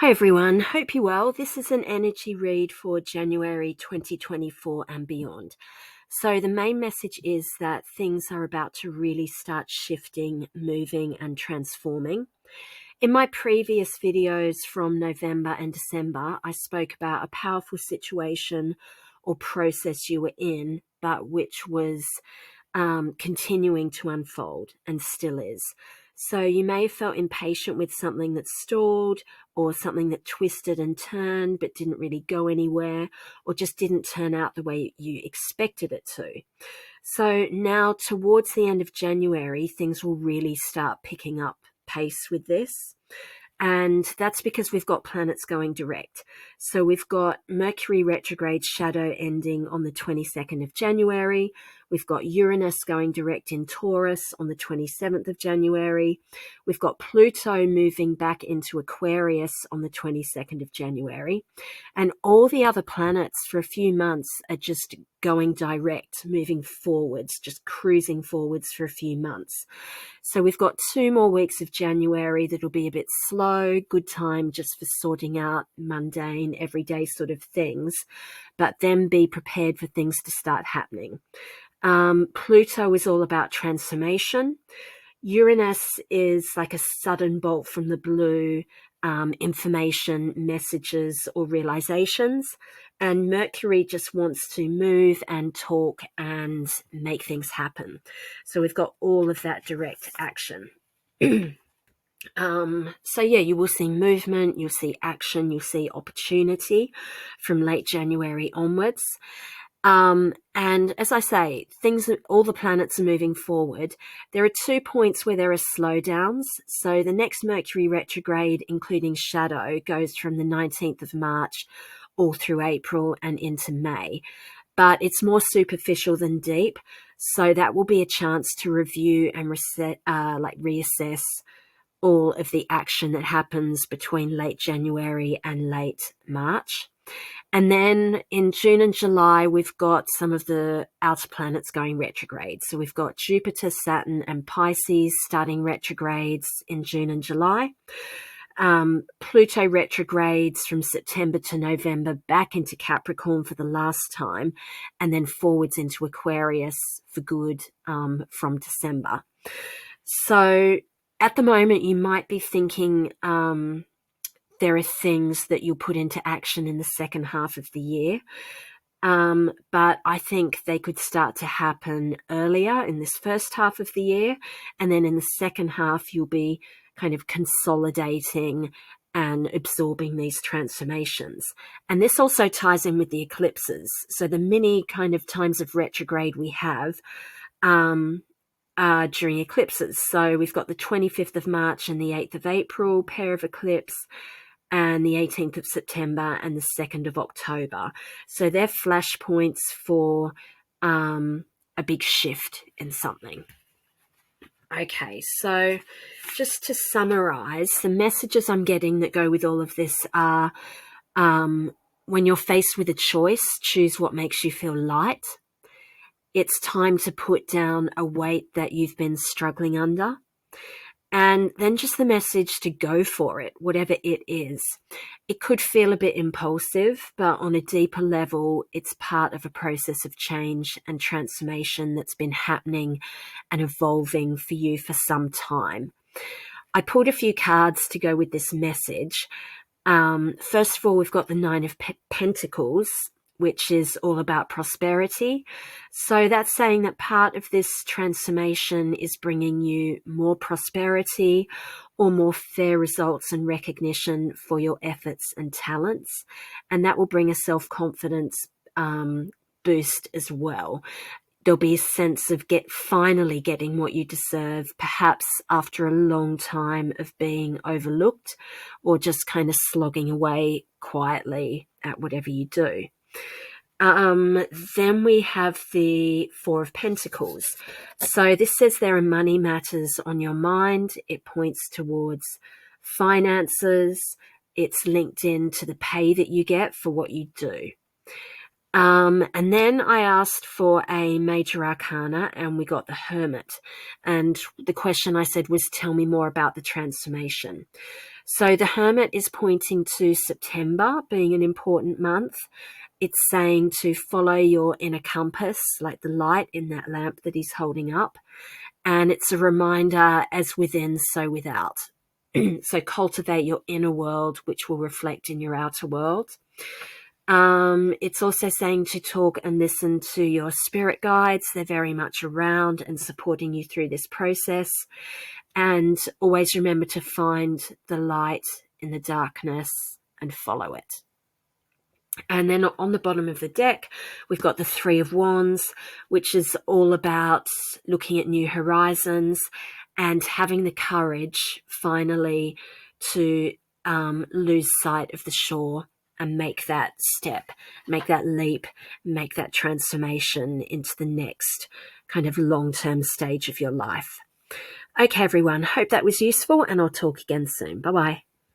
Hi everyone, hope you're well. This is an energy read for January 2024 and beyond. So the main message is that things are about to really start shifting, moving and transforming. In my previous videos from November and December, I spoke about a powerful situation or process you were in, but which was continuing to unfold and still is. So you may have felt impatient with something that stalled or something that twisted and turned but didn't really go anywhere or just didn't turn out the way you expected it to. So now towards the end of January, things will really start picking up pace with this. And that's because we've got planets going direct. So we've got Mercury retrograde shadow ending on the 22nd of January. We've got Uranus going direct in Taurus on the 27th of January. We've got Pluto moving back into Aquarius on the 22nd of January. And all the other planets for a few months are just going direct, moving forwards, just cruising forwards for a few months. So we've got 2 more weeks of January that'll be a bit slow, good time just for sorting out mundane, everyday sort of things, but then be prepared for things to start happening. Pluto is all about transformation. Uranus is like a sudden bolt from the blue, information, messages, or realizations. And Mercury just wants to move and talk and make things happen. So we've got all of that direct action. So yeah, you will see movement, you'll see action, you'll see opportunity from late January onwards. And as I say, all the planets are moving forward. There are 2 points where there are slowdowns. So the next Mercury retrograde, including shadow, goes from the 19th of March all through April and into May. But it's more superficial than deep. So that will be a chance to review and reassess all of the action that happens between late January and late March. And then in June and July, we've got some of the outer planets going retrograde. So we've got Jupiter, Saturn, and Pisces starting retrogrades in June and July. Pluto retrogrades from September to November back into Capricorn for the last time, and then forwards into Aquarius for good from December. So at the moment, you might be thinking there are things that you'll put into action in the second half of the year. But I think they could start to happen earlier in this first half of the year. And then in the second half, you'll be kind of consolidating and absorbing these transformations. And this also ties in with the eclipses. So the many kind of times of retrograde we have during eclipses. So we've got the 25th of March and the 8th of April pair of eclipse, and the 18th of September and the 2nd of October. So they're flashpoints for a big shift in something. Okay, so just to summarize, the messages I'm getting that go with all of this are when you're faced with a choice, choose what makes you feel light. It's time to put down a weight that you've been struggling under. And then just the message to go for it, whatever it is. It could feel a bit impulsive, but on a deeper level, it's part of a process of change and transformation that's been happening and evolving for you for some time. I pulled a few cards to go with this message. First of all, we've got the Nine of Pentacles, which is all about prosperity. So that's saying that part of this transformation is bringing you more prosperity or more fair results and recognition for your efforts and talents. And that will bring a self-confidence boost as well. There'll be a sense of finally getting what you deserve, perhaps after a long time of being overlooked or just kind of slogging away quietly at whatever you do. Then we have the Four of Pentacles. So this says there are money matters on your mind. It points towards finances. It's linked in to the pay that you get for what you do. And then I asked for a major arcana and we got the Hermit. And the question I said was, tell me more about the transformation. So the Hermit is pointing to September being an important month. It's saying to follow your inner compass, like the light in that lamp that he's holding up. And it's a reminder, as within, so without. So cultivate your inner world, which will reflect in your outer world. It's also saying to talk and listen to your spirit guides. They're very much around and supporting you through this process. And always remember to find the light in the darkness and follow it. And then on the bottom of the deck, we've got the Three of Wands, which is all about looking at new horizons and having the courage finally to lose sight of the shore and make that step, make that leap, make that transformation into the next kind of long-term stage of your life. Okay, everyone, hope that was useful, and I'll talk again soon. Bye-bye.